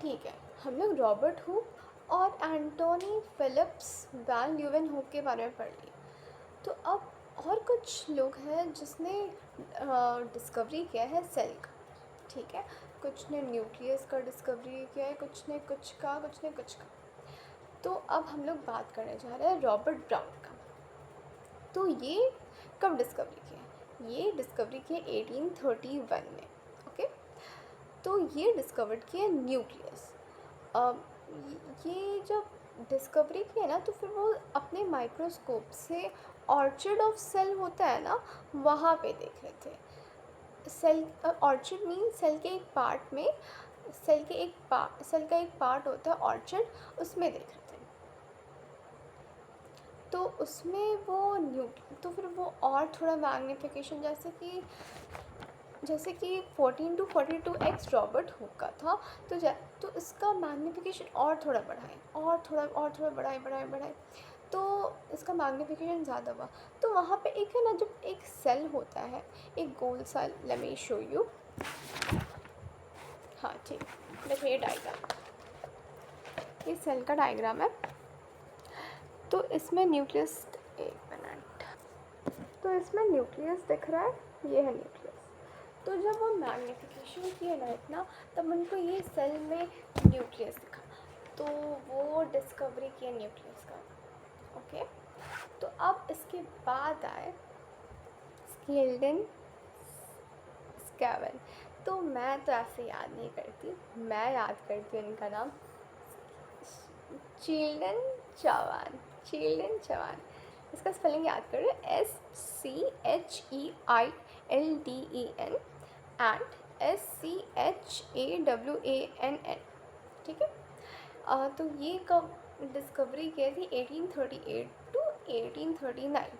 ठीक है, हम लोग रॉबर्ट हुक और एंटोनी फिलिप्स वैन ल्यूवेनहुक के बारे में पढ़ लिए। तो अब और कुछ लोग हैं जिसने डिस्कवरी किया है सेल का। ठीक है, कुछ ने न्यूक्लियस का डिस्कवरी किया है, कुछ ने कुछ का, कुछ ने कुछ का। तो अब हम लोग बात करने जा रहे हैं रॉबर्ट ब्राउन का। तो ये कब डिस्कवरी किया है? ये डिस्कवरी किया 1831 में। ओके, तो ये डिस्कवर्ड किया न्यूक्लियस। अब ये जब डिस्कवरी की है ना, तो फिर वो अपने माइक्रोस्कोप से ऑर्चिड ऑफ सेल होता है ना, वहाँ पे देख रहे थे। सेल ऑर्चिड मीन सेल के एक पार्ट में, सेल का एक पार्ट होता है ऑर्चिड, उसमें देख रहे थे। तो उसमें वो तो फिर वो और थोड़ा मैग्नीफिकेशन, जैसे कि 14 to 42x रॉबर्ट हुक का था, तो इसका मैग्नीफिकेशन और थोड़ा बढ़ाएं, और थोड़ा बढ़ाएं, तो इसका मैग्नीफिकेशन ज़्यादा हुआ। तो वहाँ पे एक है ना, जब एक सेल होता है, एक गोल सा, लेट मी शो यू। हाँ ठीक, देखो ये डायग्राम, ये सेल का डायग्राम है। तो इसमें न्यूक्लियस, एक मिनट, तो इसमें न्यूक्लियस दिख रहा है, ये है न्यूक्लियस। तो जब वो मैग्नीफिकेशन किए ना इतना, तब उनको ये सेल में न्यूक्लियस दिखा, तो वो डिस्कवरी किया न्यूक्लियस का। ओके, तो अब इसके बाद आए स्केल्डन स्कैवन। तो मैं तो ऐसे याद नहीं करती, मैं याद करती हूँ इनका नाम चिल्ड्रन चवान, चिल्ड्रन चवान। इसका स्पेलिंग याद करो, SCHEILDEN एंड SCHAWANN। ठीक है, तो ये कब डिस्कवरी की थी? 1838 to 1839।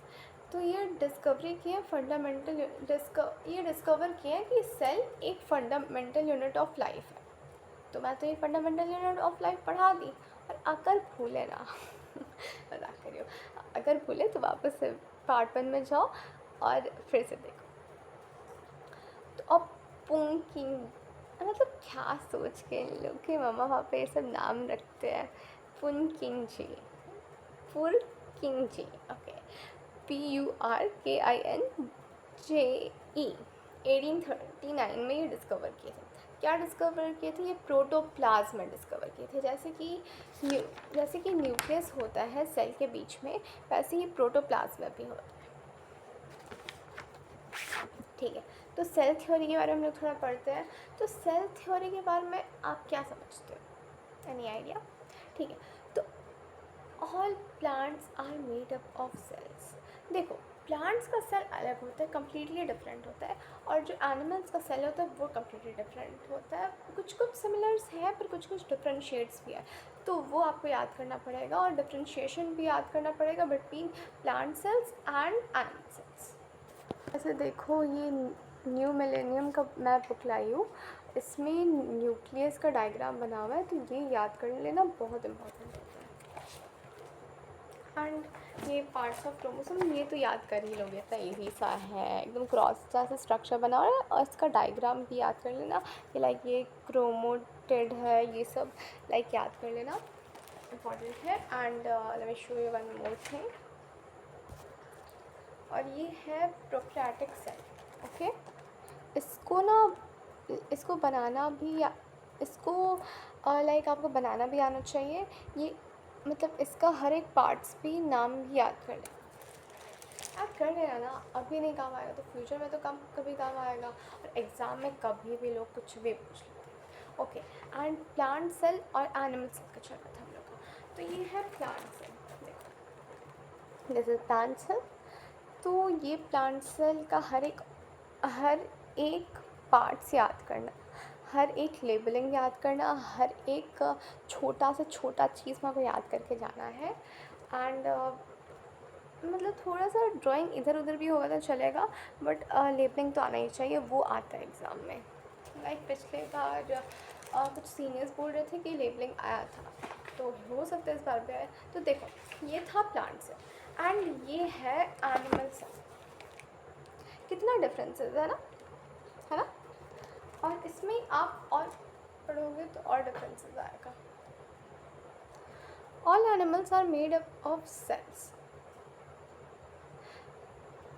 तो ये डिस्कवरी किया फंडामेंटल, ये डिस्कवर किया कि सेल एक फंडामेंटल यूनिट ऑफ लाइफ है। तो मैं तो ये फंडामेंटल यूनिट ऑफ लाइफ पढ़ा दी, और अगर भूले ना मजाक करियो, अगर भूले तो वापस से पार्ट 1 में जाओ और फिर से देखो। तो अब पुंकिंग, मतलब क्या सोच के इन लोग के मम्मा पापा ये सब नाम रखते हैं, पुनकिंग जी, पुरकिंग जी। ओके, PURKINJE 1839 में ये डिस्कवर किए थे। क्या डिस्कवर किए थे? ये प्रोटोप्लाज्म में डिस्कवर किए थे। जैसे कि न्यूक्लियस होता है सेल के बीच में, वैसे ही प्रोटोप्लाज्म में भी होता है। ठीक है, तो सेल थ्योरी के बारे में हम लोग थोड़ा पढ़ते हैं। तो सेल थ्योरी के बारे में आप क्या समझते हो? Any idea? ठीक है, तो all plants are made up of cells. देखो, प्लांट्स का सेल अलग होता है, कम्प्लीटली डिफरेंट होता है, और जो एनिमल्स का सेल होता है वो कम्प्लीटली डिफरेंट होता है। कुछ कुछ सिमिलर्स है, पर कुछ कुछ डिफरेंशिएट्स भी है, तो वो आपको याद करना पड़ेगा, और डिफरेंशिएशन भी याद करना पड़ेगा between plant cells and animal cells. ऐसे देखो, ये न्यू मिलेनियम का मैं बुक लाई हूँ, इसमें न्यूक्लियस का डायग्राम बना हुआ है, तो ये याद कर लेना, बहुत इम्पोर्टेंट होता है। एंड ये पार्ट्स ऑफ क्रोमोसोम, ये तो याद कर ही लोगे, इतना ईजी सा है, एकदम क्रॉस जैसा स्ट्रक्चर बना हुआ है, और इसका डायग्राम भी याद कर लेना। ये लाइक ये क्रोमोटेड है, ये सब लाइक याद कर लेना, इम्पॉर्टेंट है। And let me show you one more thing, और ये है प्रोकैरियोटिक सेल। ओके, इसको बनाना भी, इसको लाइक आपको बनाना भी आना चाहिए। ये मतलब इसका हर एक पार्ट्स भी नाम भी याद कर लेना, याद कर लेना ना, अभी नहीं काम आएगा तो फ्यूचर में तो कभी काम आएगा, और एग्ज़ाम में कभी भी लोग कुछ भी पूछ लेते हैं। ओके, एंड प्लांट सेल और एनिमल सेल का चल रहा था हम लोग का। तो ये है प्लांट सेल, देखो दिस इज प्लांट सेल। तो ये प्लांट सेल का हर एक पार्ट्स याद करना, हर एक लेबलिंग याद करना, हर एक छोटा से छोटा चीज़ मेरे को याद करके जाना है। एंड मतलब थोड़ा सा ड्राइंग इधर उधर भी होगा तो चलेगा, बट लेबलिंग तो आना ही चाहिए, वो आता है एग्ज़ाम में। लाइक पिछले बार कुछ सीनियर्स बोल रहे थे कि लेबलिंग आया था, तो हो सकता है इस बार भी आए। तो देखो, ये था प्लांट सेल, एंड ये है एनिमल सेल। कितना डिफरेंसेस है ना, है ना? और इसमें आप और पढ़ोगे तो और डिफरेंसेस आएगा। All animals are made up of cells.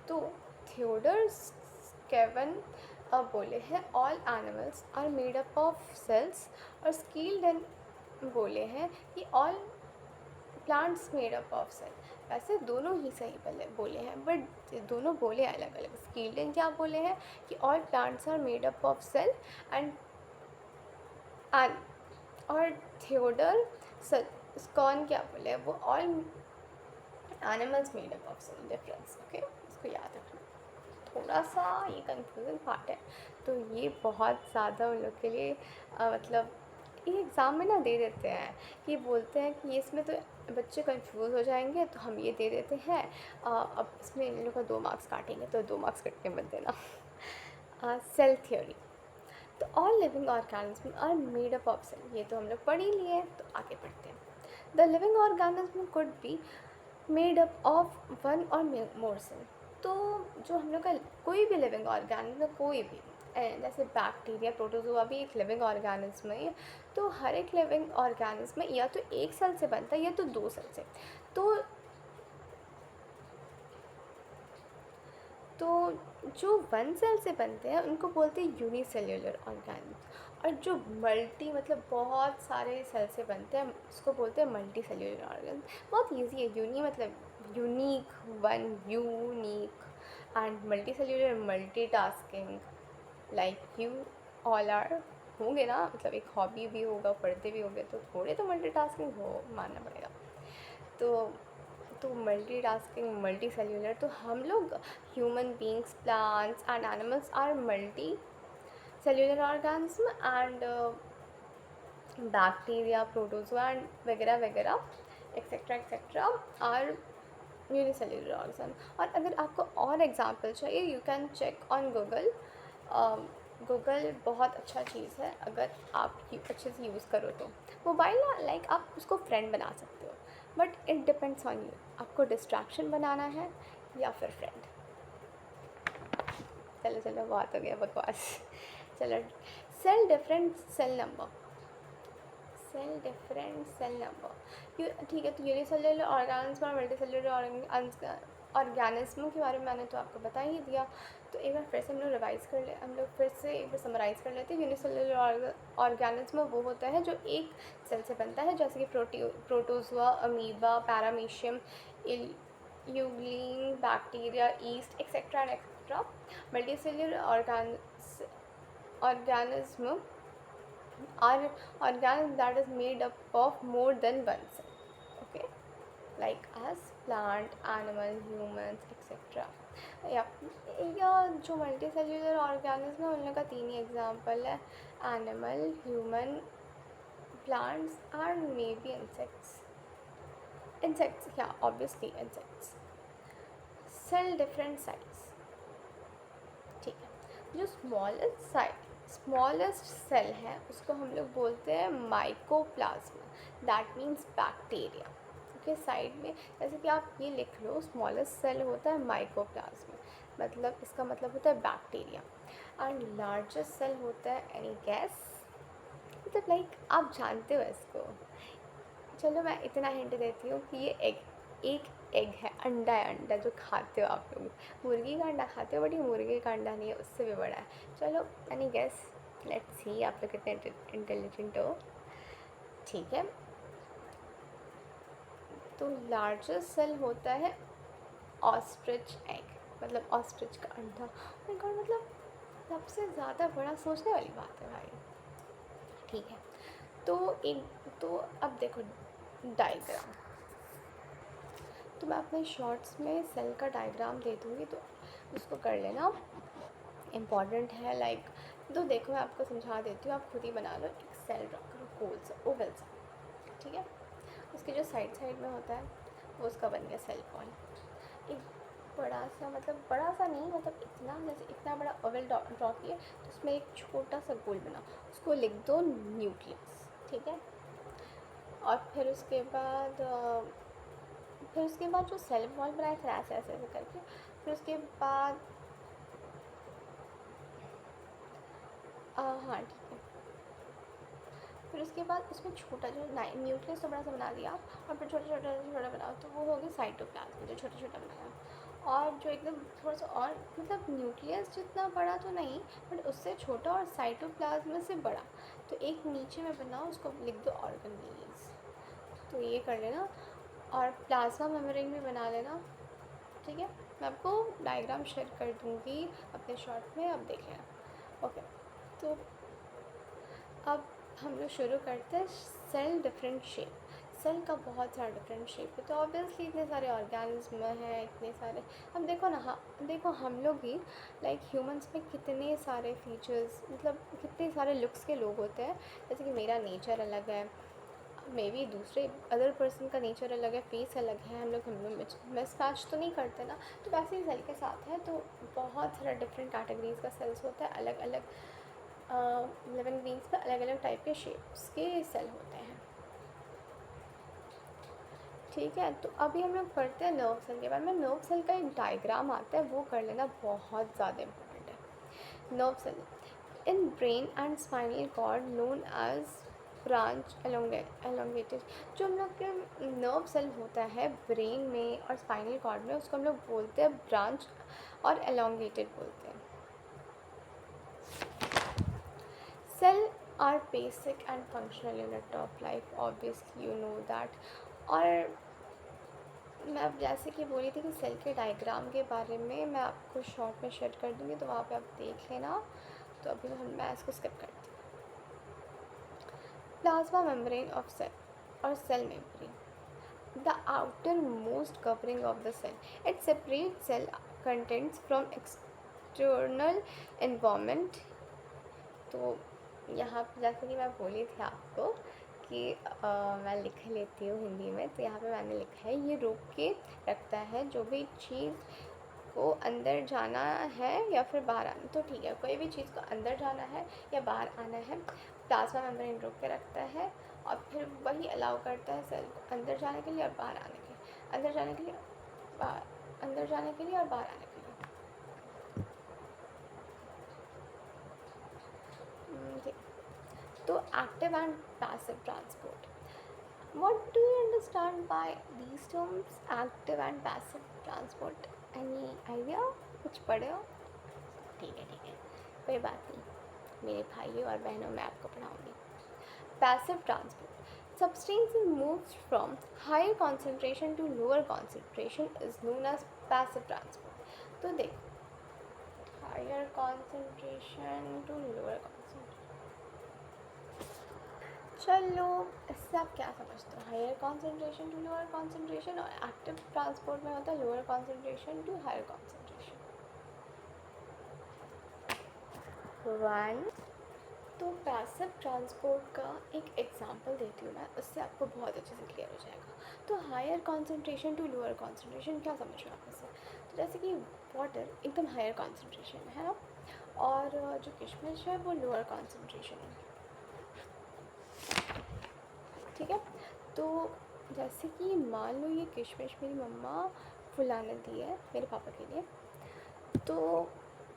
तो थियोडर स्केवन बोले हैं all animals are made up of cells, और स्कील्डन बोले हैं कि all plants made up of cell. वैसे दोनों ही सही बोले हैं, बट दोनों बोले अलग अलग। स्कील्डन क्या बोले हैं कि all plants are made up of cell, and और थियोडर स्कॉन क्या बोले हैं, वो all animals made up of cell. Difference, okay, इसको याद रखना। थोड़ा सा ये कंफ्यूजन पार्ट है, तो ये बहुत ज़्यादा उन लोग के लिए मतलब ये एग्ज़ाम में ना दे देते हैं कि बोलते हैं कि इसमें तो बच्चे कंफ्यूज हो जाएंगे, तो हम ये दे देते हैं अब इसमें इन लोग का 2 मार्क्स काटेंगे, तो 2 मार्क्स कट के मत देना। Cell theory. तो all living organism are made up of cell, ये तो हम लोग पढ़ ही लिए, तो आगे पढ़ते हैं। The living organism could be made up of 1 और मोर सेल। तो जो हम लोग का कोई भी लिविंग ऑर्गेनिज्म, कोई भी जैसे बैक्टीरिया, प्रोटोजोआ भी एक लिविंग ऑर्गेनिज्म है, तो हर एक लिविंग ऑर्गेनिज्म या तो एक सेल से बनता है या तो 2 सेल से। तो जो 1 सेल से बनते हैं उनको बोलते हैं यूनिसेल्यूलर ऑर्गेनिज्म, और जो मल्टी मतलब बहुत सारे सेल से बनते हैं उसको बोलते हैं मल्टी सेल्यूलर ऑर्गेनिज्म। बहुत ईजी है। यूनी मतलब unique, one, unique, and multi cellular multitasking, like you all are होंगे ना, मतलब एक हॉबी भी होगा, पढ़ते भी होंगे, तो थोड़े तो मल्टीटास्किंग हो मानना पड़ेगा। तो मल्टीटास्किंग, मल्टी सेल्यूलर, तो हम लोग human beings, plants and animals are multi cellular organism, and bacteria, protozoa and वगैरह वगैरह एक्सेट्रा आर यूनिसेल्यूलर ऑर्गेनिज्म। और अगर आपको और एग्जांपल चाहिए, you can check on Google. Google बहुत अच्छा चीज़ है अगर आप अच्छे से यूज़ करो तो। मोबाइल ना लाइक आप उसको फ्रेंड बना सकते हो, but it depends on you, आपको डिस्ट्रैक्शन बनाना है या फिर फ्रेंड। चलो बहुत हो गया बकवास। चलो, cell different cell number. Cell different cell number, ठीक है। तो यूनिसेल्युलर ऑर्गेनिज्म और मल्टी सेल्युलर ऑर्गेनिज्म के बारे में मैंने तो आपको बता ही दिया। तो एक बार फिर से हम लोग फिर से एक बार समराइज़ कर लेते हैं। यूनिसेल्युलर ऑर्गेनिज्म वो होता है जो एक सेल से बनता है, जैसे कि protozoa, amoeba, paramecium, euglena, bacteria, yeast et cetera and et cetera. Multicellular organism are organism that is made up of more than one cell, okay, like us, plant, animal, humans, etc. या जो multi cellular organism है उन लोग का 3 ही example है, animal, human, plants and maybe insects, या obviously insects. Cell different size, ठीक है। जो स्मॉलेस्ट सेल है उसको हम लोग बोलते हैं mycoplasma, that means bacteria. Okay, side में जैसे कि आप ये लिख लो, स्मॉलेस्ट सेल होता है माइकोप्लाज्मा, मतलब इसका मतलब होता है बैक्टीरिया। एंड लार्जेस्ट सेल होता है, एनी गैस, मतलब लाइक आप जानते हो इसको। चलो मैं इतना हिंट देती हूँ कि ये एक एग है, अंडा है, अंडा जो खाते हो आप लोग, मुर्गी का अंडा खाते हो, बट ये मुर्गे का अंडा नहीं है, उससे भी बड़ा है। चलो एनी गेस, लेट्स सी आप लोग कितने इंटेलिजेंट हो। ठीक है, तो लार्जेस्ट सेल होता है ऑस्ट्रिच एग, मतलब ऑस्ट्रिच का अंडा। माय गॉड, मतलब सबसे ज़्यादा बड़ा सोचने वाली बात है भाई। ठीक है, तो अब देखो डायग्राम, तो मैं अपने शॉर्ट्स में सेल का डायग्राम दे दूँगी, तो उसको कर लेना, इम्पॉर्टेंट है। लाइक तो देखो मैं आपको समझा देती हूँ, आप खुद ही बना लो। एक सेल ड्रॉ करो, गोल सा, ओवल सा, ठीक है। उसके जो साइड में होता है वो उसका बन गया सेल वॉल। एक बड़ा सा, मतलब बड़ा सा नहीं, मतलब इतना, जैसे इतना बड़ा ओवल ड्रॉ किए, तो उसमें एक छोटा सा गोल बना, उसको लिख दो न्यूक्लियस, ठीक है। और फिर उसके बाद जो सेल वॉल बनाए फिर ऐसे ऐसे ऐसे करके, फिर उसके बाद हाँ ठीक है, उसके बाद उसमें छोटा जो न्यूक्लियस तो बड़ा सा बना दिया आप, और फिर छोटा छोटा छोटा बनाओ तो वो हो गया साइटोप्लाज्म, जो छोटा छोटा बनाया। और जो एकदम थोड़ा सा और मतलब न्यूक्लियस जितना बड़ा तो नहीं, बट उससे छोटा, और साइटोप्लाज्म से बड़ा। तो एक नीचे में बनाओ, उसको लिख दो ऑर्गेनेल्स। तो ये कर लेना, और प्लाज्मा मेम्ब्रेन भी बना लेना। ठीक है, मैं आपको डायग्राम शेयर कर दूँगी अपने शॉर्ट में, अब देख लेना। ओके, तो अब हम लोग शुरू करते हैं। सेल डिफरेंट शेप, सेल का बहुत सारा डिफरेंट शेप है। तो ऑब्वियसली इतने सारे ऑर्गेनिज्म हैं, इतने सारे। अब देखो ना, हाँ देखो हम लोग ही लाइक ह्यूमंस में कितने सारे फीचर्स, मतलब कितने सारे लुक्स के लोग होते हैं। जैसे कि मेरा नेचर अलग है, मे बी दूसरे अदर पर्सन का नेचर अलग है, फेस अलग है, हम लोग मिस मैच तो नहीं करते ना। तो वैसे ही सेल के साथ है, तो बहुत सारा डिफरेंट कैटेगरीज का सेल्स होता है, अलग अलग लिविंग बींग्स पर अलग अलग टाइप के शेप्स के सेल होते हैं। ठीक है, तो अभी हम लोग पढ़ते हैं नर्व सेल के बारे में। नर्व सेल का एक डायग्राम आता है, वो कर लेना, बहुत ज़्यादा इम्पोर्टेंट है। Nerve cell in brain and spinal cord known as branch elongated. जो हम लोग के नर्व सेल होता है ब्रेन में और स्पाइनल कॉर्ड में, उसको हम लोग बोलते हैं ब्रांच और एलोंगेटेड बोलते हैं। Cell are basic and functional unit of life, obviously you know that. और मैं अब जैसे कि बोली थी कि सेल के डायग्राम के बारे में मैं आपको शॉर्ट में शेयर कर दूँगी, तो वहाँ पे आप देख लेना। तो अभी मैं इसको स्किप करती हूँ। प्लाज्मा मेम्ब्रेन ऑफ सेल और cell membrane, the outermost covering of the cell. It separates cell contents from external environment. तो यहाँ पे जैसे कि मैं बोली थी आपको कि मैं लिख लेती हूँ हिंदी में, तो यहाँ पे मैंने लिखा है, ये रोक के रखता है जो भी चीज़ को अंदर जाना है या फिर बाहर आना। तो ठीक है, कोई भी चीज़ को अंदर जाना है या बाहर आना है, प्लाज्मा मेम्ब्रेन रोक के रखता है, और फिर वही अलाउ करता है सेल को अंदर जाने के लिए और बाहर आने के लिए, अंदर जाने के लिए, अंदर जाने के लिए और बाहर आने के लिए। तो active and passive transport, what do you understand by these terms, active and passive transport? Any idea? कुछ पढ़े हो? ठीक है, कोई बात नहीं, मेरे भाइयों और बहनों, मैं आपको पढ़ाऊँगी। Passive transport, substance is moved from higher concentration to lower concentration is known as passive transport. तो देखो, higher concentration to lower concentration, चलो इससे आप क्या समझते हो? Higher concentration to lower concentration, और एक्टिव ट्रांसपोर्ट में होता है lower concentration to higher concentration. One, तो पैसिव ट्रांसपोर्ट का एक एग्जांपल देती हूँ मैं, उससे आपको बहुत अच्छे से क्लियर हो जाएगा। तो higher concentration to lower concentration क्या समझ रहे हो आप इससे? तो जैसे कि वाटर एकदम हायर कॉन्सेंट्रेशन है ना, और जो किशमिश है वो लोअर कॉन्सेंट्रेशन है। ठीक है, तो जैसे कि मान लो ये किशमिश मेरी मम्मा फुलाने दी है मेरे पापा के लिए, तो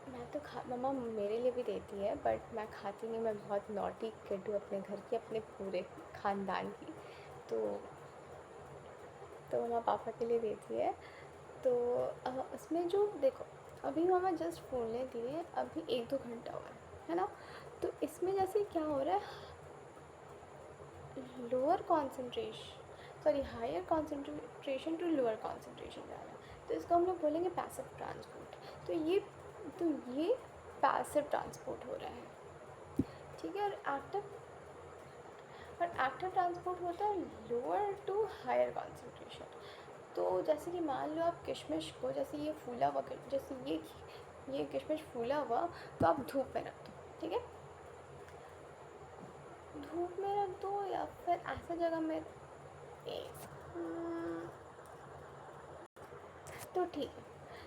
मैं तो मम्मा मेरे लिए भी देती है, बट मैं खाती नहीं, मैं बहुत नॉटी किड हूँ अपने घर की, अपने पूरे ख़ानदान की। तो मम्मा पापा के लिए देती है। तो उसमें जो देखो, अभी मम्मा जस्ट फूलने दिए, अभी 1-2 घंटा हुआ है ना। तो इसमें जैसे क्या हो रहा है, lower concentration, sorry higher concentration to lower concentration जा रहा है, तो इसको हम लोग बोलेंगे पैसिव ट्रांसपोर्ट। तो ये पैसिव ट्रांसपोर्ट हो रहा है। ठीक है, और एक्टिव ट्रांसपोर्ट होता है लोअर टू हायर कॉन्सेंट्रेशन। तो जैसे कि मान लो आप किशमिश को, जैसे ये फूला हुआ, जैसे ये किशमिश फूला हुआ, तो आप धूप में रख दो। ठीक है, धूप में रख दो या फिर ऐसा जगह में, तो ठीक है,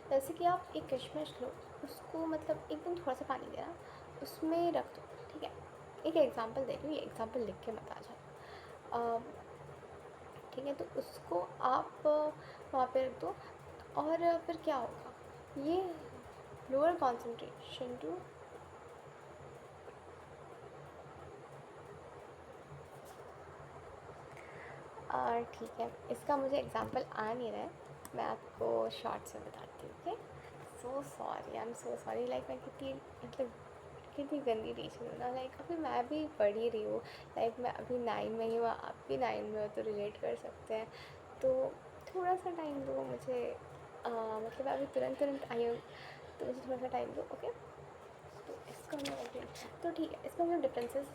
जैसे कि आप एक किशमिश लो, उसको मतलब एकदम थोड़ा सा पानी देना, उसमें रख दो। ठीक है, एक एग्जांपल दे रही हूँ, ये एग्जांपल लिख के मत आ जाओ। ठीक है, तो उसको आप वहाँ पे रख दो, और फिर क्या होगा, ये लोअर कॉन्सेंट्रेशन टू और ठीक है, इसका मुझे एग्जांपल आ नहीं रहा है, मैं आपको शॉर्ट्स में बताती हूँ। Okay, so sorry, I am so sorry. Like मैं कितनी मतलब कितनी गंदी टीचर हूँ ना। लाइक अभी मैं भी पढ़ ही रही हूँ, लाइक मैं अभी 9 में ही हूँ, आप भी 9 में हो तो रिलेट कर सकते हैं। तो थोड़ा सा टाइम दो मुझे, मतलब अभी तुरंत आई हूँ, तो मुझे थोड़ा सा टाइम दो। ओके, तो इसका हम लोग तो ठीक है, इसका हम लोग डिफरेंसेस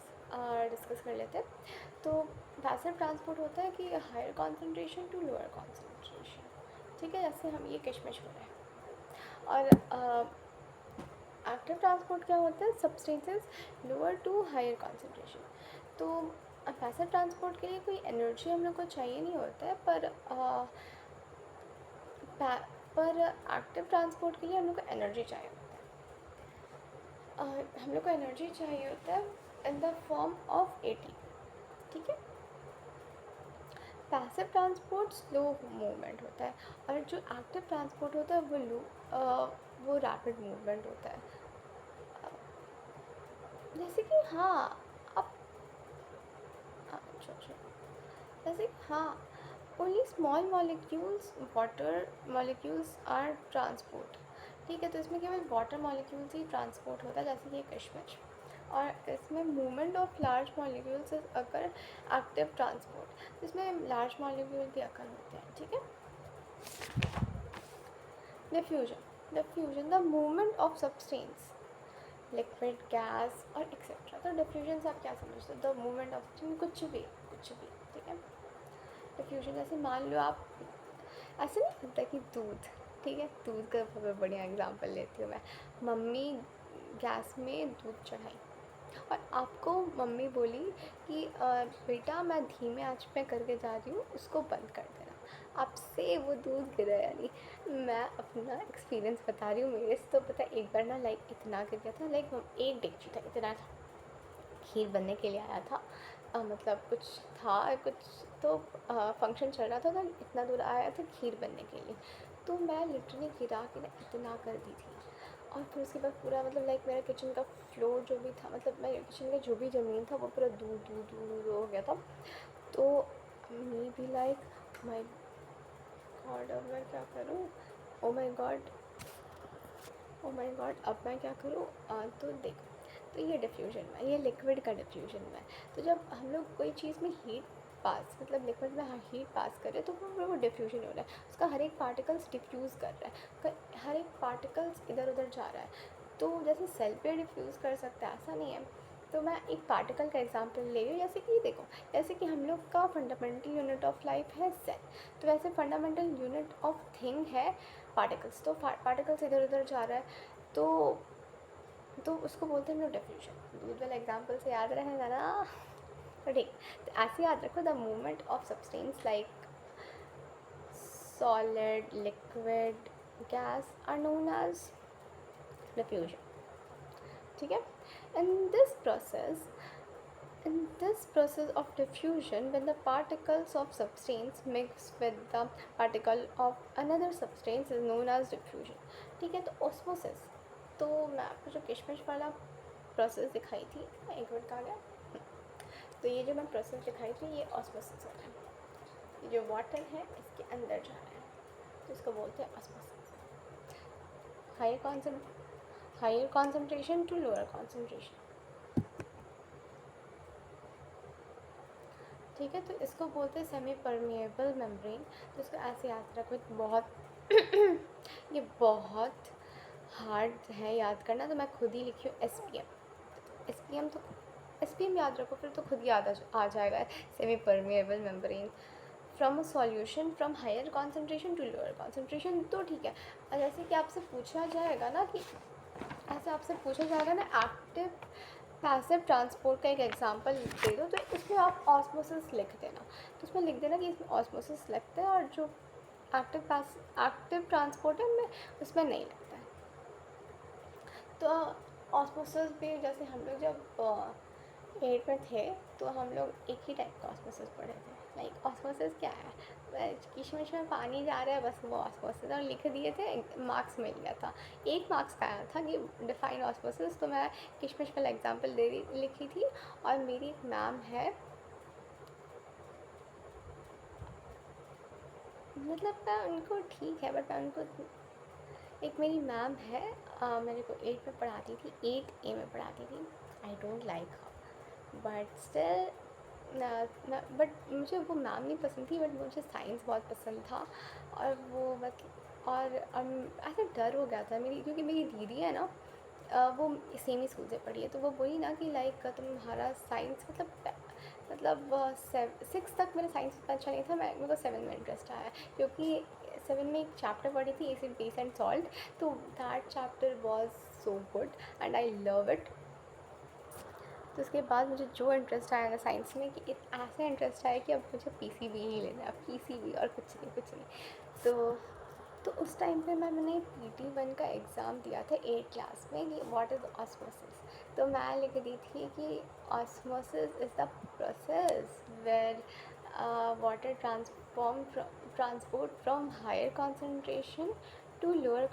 डिस्कस कर लेते हैं। तो पैसिव ट्रांसपोर्ट होता है कि higher concentration to lower concentration. ठीक है, जैसे हम ये किशमिश हो रहा है। और एक्टिव ट्रांसपोर्ट क्या होता है, substances lower to higher concentration. तो पैसिव ट्रांसपोर्ट के लिए कोई एनर्जी हम लोग को चाहिए नहीं होता है, पर एक्टिव ट्रांसपोर्ट के लिए हम लोग को एनर्जी चाहिए होता है। हम लोग को एनर्जी चाहिए होता है in the form of eighty. ठीक है, पैसिव ट्रांसपोर्ट स्लो मूवमेंट होता है, और जो एक्टिव ट्रांसपोर्ट होता है वो रैपिड मूवमेंट होता है। जैसे कि हाँ, अब जैसे हाँ, only small molecules water molecules are transport. ठीक है, तो इसमें केवल वाटर मॉलिक्यूल्स ही ट्रांसपोर्ट होता है, जैसे कि किशमिश। और इसमें मूवमेंट ऑफ लार्ज मॉलिक्यूल्स अगर एक्टिव ट्रांसपोर्ट, इसमें लार्ज मॉलिक्यूल भी अकर होते हैं। ठीक है, diffusion the movement of substance, liquid, gas और एक्सेट्रा। तो डिफ्यूजन से आप क्या समझते हो, द मूवमेंट ऑफ कुछ भी। ठीक है, डिफ्यूजन जैसे मान लो आप, ऐसे नहीं होता कि दूध, ठीक है, दूध का बहुत बढ़िया एग्जांपल लेती हूँ मैं। मम्मी गैस में दूध चढ़ाई, और आपको मम्मी बोली कि बेटा मैं धीमे आंच पे करके जा रही हूँ, उसको बंद कर देना। आपसे वो दूध गिरा, यानी मैं अपना एक्सपीरियंस बता रही हूँ। मेरे से तो पता है, एक बार ना लाइक इतना गिर गया था, लाइक एक डेगची था, इतना था, खीर बनने के लिए आया था। मतलब कुछ तो फंक्शन चल रहा था, तो इतना दूर आया था खीर बनने के लिए। तो मैं लिटरली गिरा के ना इतना कर दी थी। और फिर उसके बाद पूरा मतलब लाइक मेरा किचन का फ्लोर जो भी था, मतलब मेरे किचन का जो भी ज़मीन था वो पूरा दूर हो गया था। तो मी भी लाइक माई गॉड, अब मैं क्या करूँ, ओ माई गॉड, अब मैं क्या करूँ। तो देखो, तो ये डिफ्यूजन में, ये लिक्विड का डिफ्यूजन में। तो जब हम लोग कोई चीज़ में हीट पास, मतलब लिक्विड में हीट पास कर रहे हैं, तो वो डिफ्यूजन हो रहा है, उसका हर एक पार्टिकल्स डिफ्यूज़ कर रहा है, हर एक पार्टिकल्स इधर उधर जा रहा है। तो जैसे सेल पे डिफ्यूज़ कर सकता है, ऐसा नहीं है। तो मैं एक पार्टिकल का एग्जांपल ले रही हूँ, जैसे कि देखो, जैसे कि हम लोग का फंडामेंटल यूनिट ऑफ लाइफ है सेल, तो वैसे फंडामेंटल यूनिट ऑफ थिंग है पार्टिकल्स। तो पार्टिकल्स इधर उधर जा रहा है, तो उसको बोलते हैं हम लोग डिफ्यूजन। दूध वाला एग्जाम्पल से याद रहेगा ना। तो ठीक, तो ऐसे याद रखो, the movement of substance like solid, liquid, gas are known as diffusion. ठीक है, in this process of diffusion, when the particles of substance mix with the particle of another substance is known as diffusion. ठीक है, तो osmosis, तो मैं आपको जो किशमिश वाला प्रोसेस दिखाई थी, एक मिनट का गया, तो ये जो मैं प्रोसेस दिखाई थी, ये ऑस्मोसिस हो रहा है। ये जो वाटर है इसके अंदर जा रहा है, तो इसको बोलते हैं osmosis. Higher concentration to lower concentration. ठीक है, तो इसको बोलते हैं सेमी परमिएबल मेम्ब्रेन। तो इसको ऐसे याद रखो, ये बहुत हार्ड है याद करना, तो मैं खुद ही लिखी हूँ एस पी एम याद रखो, फिर तो खुद याद आ जाएगा, semi permeable membrane from a solution from higher concentration to lower concentration. तो ठीक है, और जैसे कि आपसे पूछा जाएगा ना एक्टिव पैसिव ट्रांसपोर्ट का एक एग्जांपल दे दो, तो उसमें आप ऑस्मोसिस लिख देना। तो उसमें लिख देना कि इसमें ऑस्मोसिस लगता है, और जो एक्टिव ट्रांसपोर्ट है उसमें नहीं लगता है। तो ऑस्मोसिस भी, जैसे हम लोग जब 8 में थे, तो हम लोग एक ही टाइप का ऑस्मोसिस पढ़े थे। लाइक ऑस्मोसिस क्या है, किशमिश में पानी जा रहा है, बस वो ऑस्मोसिस, और लिख दिए थे, मार्क्स मिल गया था। 1 मार्क्स का आया था कि डिफाइन ऑस्मोसिस। तो मैं किशमिश वाला एग्जांपल लिखी थी, और मेरी एक मैम है, मतलब मैं उनको ठीक है, बट मैं उनको, एक मेरी मैम है, मेरे को 8 में पढ़ाती थी, 8A में पढ़ाती थी। I don't like her, but still but मुझे वो मैम नहीं पसंद थी, बट मुझे साइंस बहुत पसंद था। और वो और ऐसा डर हो गया था मेरी, क्योंकि मेरी दीदी है ना, वो सेम ही स्कूल से पढ़ी है, तो वो बोली ना कि लाइक तुम्हारा साइंस मतलब 6 तक मेरा साइंस इतना अच्छा नहीं था, मेरे को 7 में इंटरेस्ट आया, क्योंकि 7 में एक चैप्टर पढ़ी थी, एसिड बेस एंड सॉल्ट, तो that chapter was so good and I love it. तो उसके बाद मुझे जो इंटरेस्ट आया ना साइंस में, कि ऐसा इंटरेस्ट आया कि अब मुझे पीसीबी ही लेना है, पीसीबी और कुछ नहीं, कुछ नहीं। तो उस टाइम पे मैंने PT1 का एग्ज़ाम दिया था 8 क्लास में, कि व्हाट इज़ ऑस्मोसिस। तो मैं लिख दी थी कि osmosis is the process where water transport from higher concentration to lower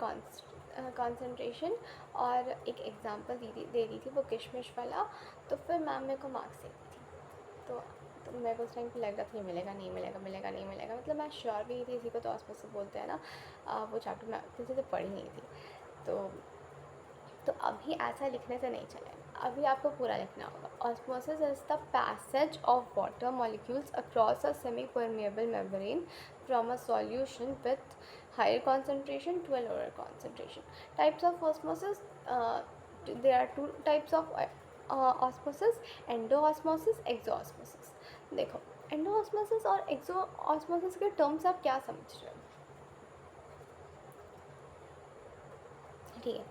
concentration. और एक एग्ज़ाम्पल दे दी थी वो किशमिश वाला। तो फिर मैम मेरे को मार्क्स दे दी थी। तो मेरे को उस टाइम पे लग रहा था ये मिलेगा नहीं मिलेगा, मिलेगा नहीं मिलेगा, मतलब मैं श्योर भी थी, इसी को तो ऑस्मोसिस बोलते हैं ना। वो चैप्टर मैं किसी से पढ़ी नहीं थी। तो अभी ऐसा लिखने से नहीं चलेगा, अभी आपको पूरा लिखना होगा। Osmosis is the passage of water molecules across a semi permeable membrane from a solution with higher concentration to a lower concentration. Types of osmosis, there are 2 types of osmosis: endoosmosis, exoosmosis. देखो, endosmosis और एक्सोऑस्मोसिस के terms आप क्या समझ रहे हो? ठीक है।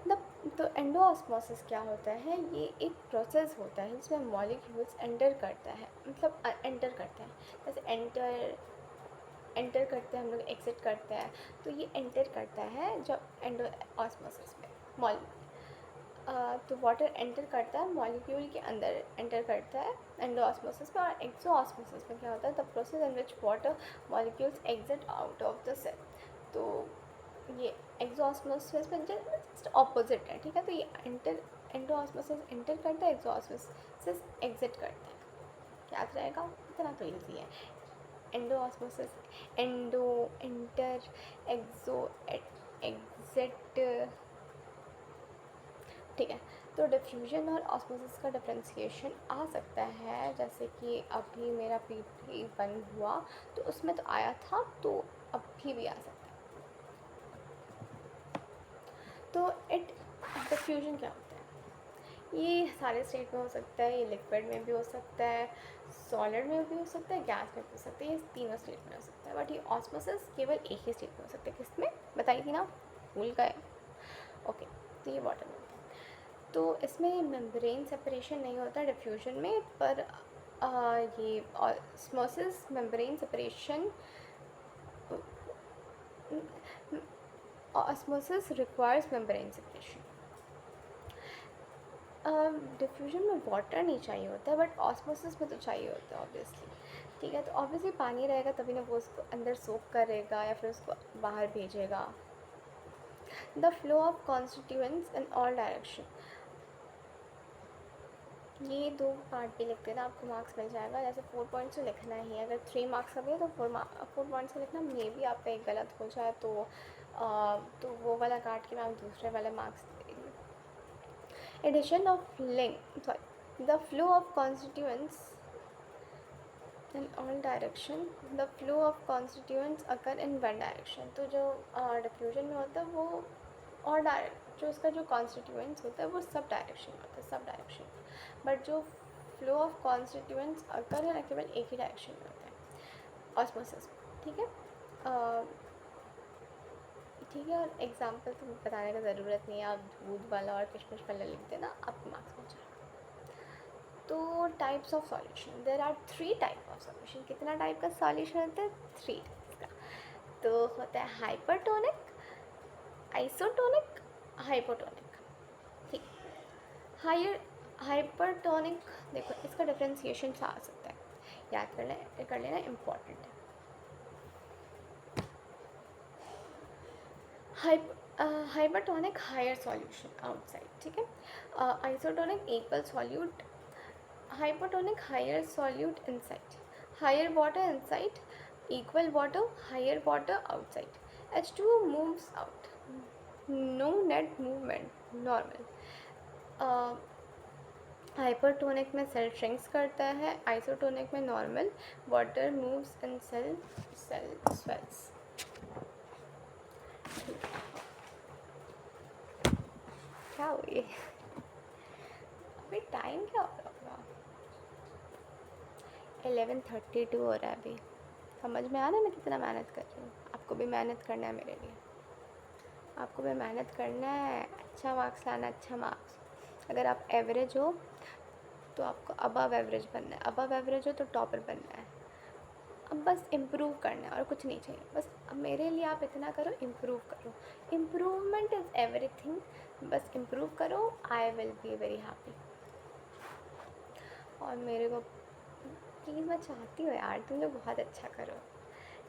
द तो एंडोऑस्मोसिस क्या होता है? ये एक प्रोसेस होता है जिसमें मॉलिक्यूल्स एंटर करता है, मतलब एंटर करते हैं, जैसे एंटर करते हैं हम लोग, एग्जिट करते हैं, तो ये एंटर करता है जब एंडोऑस्मोसिस में तो वाटर एंटर करता है मॉलिक्यूल के अंदर, एंटर करता है एंडोऑस्मोसिस में। और एक्सोऑस्मोसिस में क्या होता है? The process in which water molecules exit out of the cell. तो ये एक्सोऑस्मोसिस में जस्ट ऑपोजिट है, ठीक है। तो ये एंडोऑस्मोसिस एंटर करता है, एक्सोऑस्मोसिस एग्जिट करता है। याद रहेगा, इतना तो ईजी है। एंडोऑस्मोसिस, एंडो, एंटर, एक्सो, एग्जिट, ठीक है। तो डिफ्यूजन और ऑस्मोसिस का डिफ्रेंसिएशन आ सकता है, जैसे कि अभी मेरा PT1 हुआ तो उसमें तो आया था, तो अभी भी आ सकता है। तो डिफ्यूजन क्या होता है? ये सारे स्टेट में हो सकता है, ये लिक्विड में भी हो सकता है, सॉलिड में भी हो सकता है, गैस में भी हो सकता है, ये तीनों स्टेट में हो सकता है। बट ये ऑस्मोसिस केवल एक ही स्टेट में हो सकता है। किसमें बताई थी ना, भूल गए? ओके, तो ये वाटर में। तो इसमें मेम्ब्रेन सेपरेशन नहीं होता डिफ्यूजन में, पर ये osmosis membrane separation, osmosis requires membrane separation. Diffusion में वाटर नहीं चाहिए होता है, बट ऑस्मोसिस में तो चाहिए होता है ऑब्वियसली, ठीक है। तो ऑब्वियसली पानी रहेगा तभी ना वो उसको अंदर सोक करेगा या फिर उसको बाहर भेजेगा। The flow of constituents in all direction, ये 2 पार्ट भी लिखते हैं ना, आपको मार्क्स मिल जाएगा। जैसे 4 पॉइंट्स से लिखना ही है, अगर 3 मार्क्स का भी है तो 4 पॉइंट्स से लिखना। मे भी आप पे एक गलत हो जाए तो वो वाला काट के मैं दूसरे वाले मार्क्स दे दूँ। Addition of link, sorry, the flow of constituents in all direction, the flow of constituents occur in one direction. तो जो डिफ्यूजन में होता है वो और डायरेक्ट, जो उसका जो कॉन्स्टिट्यूएंट्स होता है वो सब डायरेक्शन में होता है, सब डायरेक्शन में। बट जो फ्लो ऑफ कॉन्स्टिट्यूएंट्स अकर है ना, केवल एक ही डायरेक्शन में होता है ऑस्मोसिस, ठीक है। ठीक है, और एग्जाम्पल तो बताने की ज़रूरत नहीं है, आप दूध वाला और किशमिश वाला लिख देना, आपको मार्क्स मिल जाएगा। तो types of solution, there are 3 type of solution. कितना टाइप का सॉल्यूशन होता है? 3 टाइप्स का। तो होता है हाइपरटोनिक, आइसोटोनिक, हाइपोटोनिक, ठीक। हायर हाइपरटोनिक, देखो इसका डिफ्रेंसिएशन सा आ सकता है, याद कर लेना, इम्पॉर्टेंट है। हाइपरटोनिक, हायर सॉल्यूशन आउटसाइड, ठीक है। Isotonic, equal solute. Hypotonic, higher solute inside, higher water inside, equal water, higher water outside. H2O moves out. No net movement, normal. Hypertonic में सेल श्रिंक्स करता है, आइसोटोनिक में normal, water moves in cell swells. क्या हो ये अभी time क्या हो रहा होगा? 11:32 हो रहा है अभी. समझ में आ रहा है मैं कितना मेहनत कर रही हूँ? आपको भी मेहनत करना है मेरे लिए, आपको भी मेहनत करना है, अच्छा मार्क्स लाना, अच्छा मार्क्स. अगर आप एवरेज हो तो आपको अबव एवरेज बनना है, अबव एवरेज हो तो टॉपर बनना है. अब बस इम्प्रूव करना है और कुछ नहीं चाहिए. बस अब मेरे लिए आप इतना करो, इम्प्रूव करो. Improvement is everything. बस इम्प्रूव करो, I will be very happy. और मेरे को प्लीज़, मैं चाहती हूँ यार तुम लोग बहुत अच्छा करो,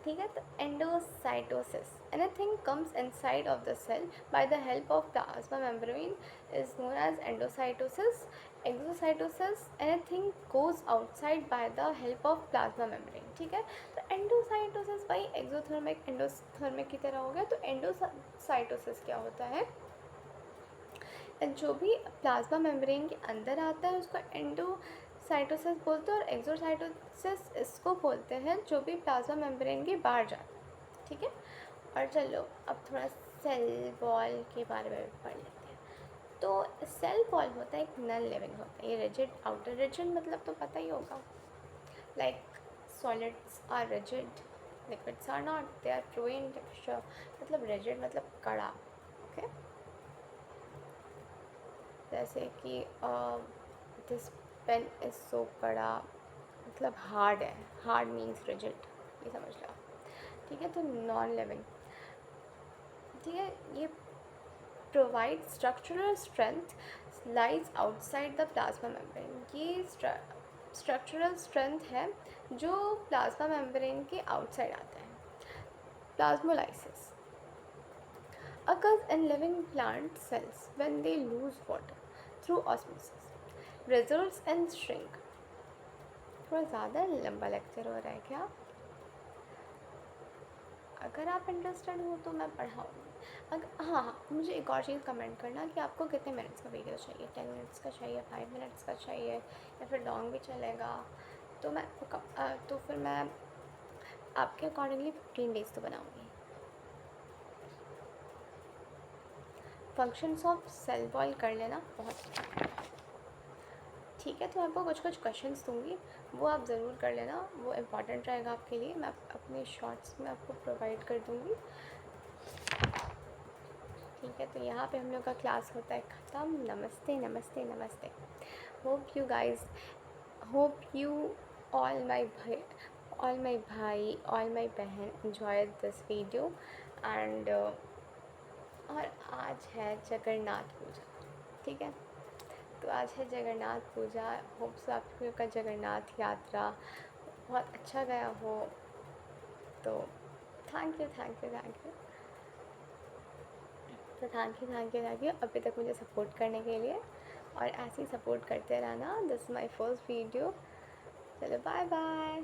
ठीक है. तो endocytosis, anything comes inside of the cell by the help of plasma membrane is known as endocytosis. Exocytosis, anything goes outside by the help of plasma membrane, ठीक है. तो एंडोसाइटोसिस भाई एक्सोथर्मिक एंडोथर्मिक की तरह हो गया. तो एंडोसाइटोसिस क्या होता है? जो भी प्लाज्मा मेम्ब्रेन के अंदर आता है उसको एंडोसाइटोसिस बोलते हैं, और एक्सोसाइटोसिस इसको बोलते हैं जो भी प्लाज्मा मेम्ब्रेन के बाहर जाता है, ठीक है. और चलो अब थोड़ा सेल वॉल के बारे में पढ़ लेते हैं. तो सेल वॉल होता है एक नॉन लिविंग होता है. ये रिजिड आउटर रिजिड मतलब तो पता ही होगा, like solids are rigid, liquids are not, they are fluid in texture. मतलब रिजिड मतलब कड़ा, ओके. जैसे कि दिस पेन इज सो कड़ा, मतलब हार्ड है. हार्ड मीन्स रिजिड, ये समझ लो, ठीक है. तो नॉन लिविंग, ठीक है. ये provide structural strength lies outside the plasma membrane. ये स्ट्रक्चरल स्ट्रेंथ है जो प्लाज्मा मेम्ब्रेन के आउटसाइड आता है. Plasmolysis occurs in living plant cells when they lose water through osmosis, results in shrink. थोड़ा ज़्यादा लंबा लेक्चर हो रहा है क्या? अगर आप इंटरेस्टेड हो तो मैं पढ़ाऊँगी. हाँ, मुझे एक और चीज़ कमेंट करना कि आपको कितने मिनट्स का वीडियो चाहिए. 10 मिनट्स का चाहिए, 5 मिनट्स का चाहिए, या फिर लॉन्ग भी चलेगा. तो तो फिर मैं आपके अकॉर्डिंगली 15 डेज़ तो बनाऊँगी. फंक्शंस ऑफ सेल वॉल कर लेना, बहुत ठीक है. तो मैं आपको कुछ कुछ क्वेश्चंस दूँगी, वो आप ज़रूर कर लेना, वो इम्पॉर्टेंट रहेगा आपके लिए. मैं अपने शॉर्ट्स में आपको प्रोवाइड कर दूँगी, ठीक है. तो यहाँ पे हम लोग का क्लास होता है ख़त्म. नमस्ते नमस्ते नमस्ते. Hope you guys, hope you all my भाई, ऑल माई बहन enjoy दिस वीडियो. एंड और आज है जगन्नाथ पूजा, ठीक है. तो आज है जगन्नाथ पूजा. होप सो आप लोगों का जगन्नाथ यात्रा बहुत अच्छा गया हो. तो थैंक यू. तो थैंक यू अभी तक मुझे सपोर्ट करने के लिए, और ऐसे ही सपोर्ट करते रहना. This is my first video. चलो बाय बाय.